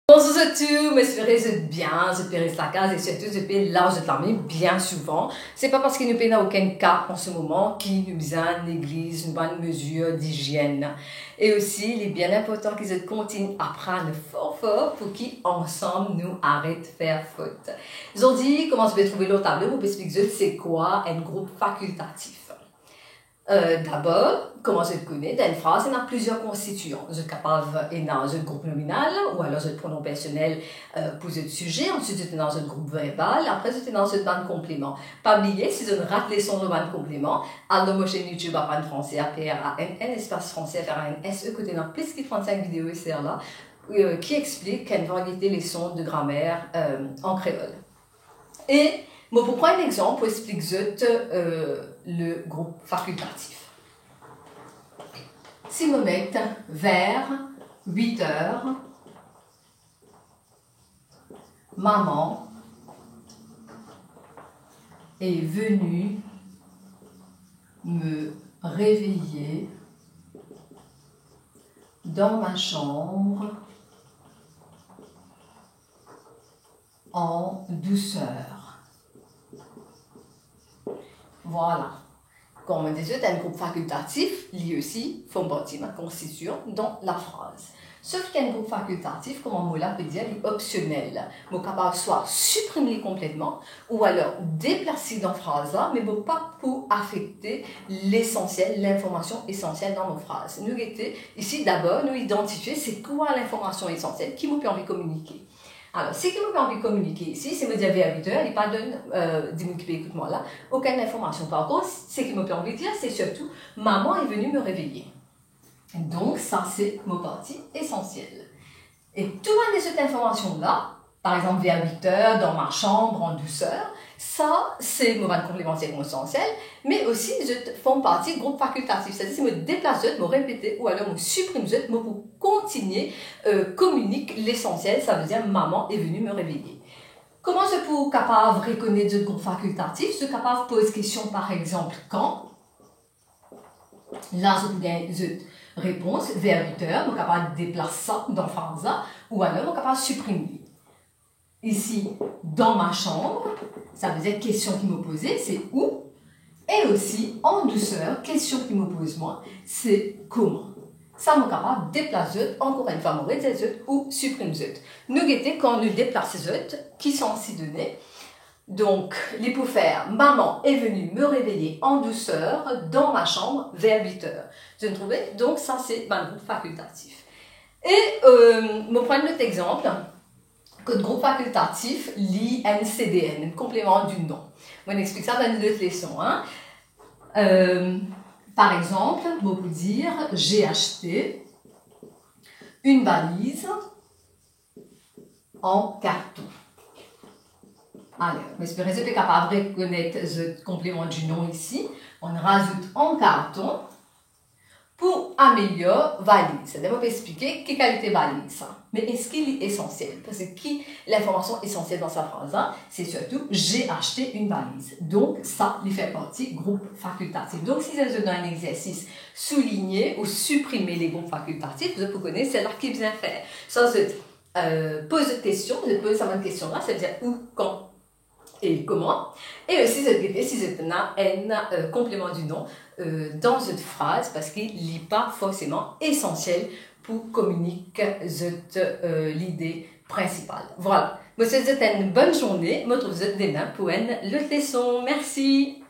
Bonjour à tous, j'espère que vous êtes bien, j'espère que la case et surtout j'espère là vous êtes là bien souvent. C'est pas parce que nous n'avons aucun cas en ce moment qui nous besoin l'église une bonne mesure d'hygiène. Et aussi, il est bien important que vous continuez à prendre fort pour qu'ensemble nous arrêtent de faire faute. Aujourd'hui, comment je vais trouver le tableau pour expliquer c'est quoi un groupe facultatif. D'abord, comment je connais, dans une phrase, il y a plusieurs constituants. Je suis capable d'être dans un groupe nominal, ou alors je pronom personnel pour ce sujet, ensuite je suis dans un groupe verbal, après je suis dans une bande complément. Pas oublier, si je ne rate les sons de bande complément, alors moi chaîne YouTube apprendre français, APRANN, espace français, FRANSE, côté dans plus de 35 vidéos ici là, qui expliquent qu'une variété les sons de grammaire en créole. Et moi, pour prendre un exemple, pour expliquer le groupe facultatif. Si je me mets vers 8 heures, maman est venue me réveiller dans ma chambre en douceur. Voilà. Comme on disait, un groupe facultatif, lui aussi, font partie de ma constitution dans la phrase. Sauf qu'un groupe facultatif, comme on peut dire, est optionnel. On est capable soit supprimer complètement, ou alors déplacer dans la phrase, mais pas pour affecter l'essentiel, l'information essentielle dans nos phrases. Nous guetter ici d'abord, nous identifier c'est quoi l'information essentielle qui nous permet de communiquer. Alors, ce qui nous permet de communiquer ici, c'est me dire vers 8 heures, il n'y a pas écoute-moi là, aucune information. Par contre, ce qui me permet de dire, c'est surtout, maman est venue me réveiller. Donc, ça, c'est ma partie essentielle. Et tout de cette information-là, par exemple, vers 8 heures, dans ma chambre, en douceur, ça, c'est mon complémentaire essentiel, mais aussi, je fais partie du groupe facultatif. C'est-à-dire, si je me déplace, je me répète, ou alors je supprime, je pour continuer, communique l'essentiel, ça veut dire maman est venue me réveiller. Comment je suis capable de reconnaître ce groupe facultatif? Je suis capable de poser question, par exemple, quand? Là, je peux gagner une réponse vers 8 heures, je suis capable de déplacer ça dans la phrase, ou alors je suis capable de supprimer. Ici, dans ma chambre, ça veut dire question qui me posait, c'est où? Et aussi, en douceur, question qui me pose moi, c'est comment? Ça me capable de déplacer, encore une fois, me retirer ou supprimer. Nous guettons quand nous déplaçons, qui sont ainsi donnés. Donc, les pour faire, maman est venue me réveiller en douceur dans ma chambre vers 8 heures. Je ne trouvais, donc ça c'est un groupe facultatif. Et, me prendre notre exemple. Que le groupe facultatif lit NCDN, un complément du nom. On explique ça dans une autre leçon. Hein. Par exemple, on peut dire j'ai acheté une valise en carton. Alors, j'espère que vous êtes capable de reconnaître ce complément du nom ici. On rajoute en carton pour améliorer valise. C'est-à-dire, on peut expliquer quelle qualité valise. Mais est-ce qu'il est essentiel? Parce que l'information essentielle dans sa phrase, c'est surtout j'ai acheté une valise. Donc, ça, il fait partie du groupe facultatif. Donc, si vous avez un exercice souligner ou supprimer les groupes facultatifs, vous pouvez connaître, c'est là qu'il vient faire. Ça, c'est pose une question, vous posez cette question-là, c'est-à-dire où, quand et comment. Et aussi, si vous avez un complément du nom dans cette phrase, parce qu'il n'est pas forcément essentiel pour communiquer l'idée principale. Voilà. Je vous souhaite une bonne journée. Je vous retrouve demain pour une autre leçon. Merci.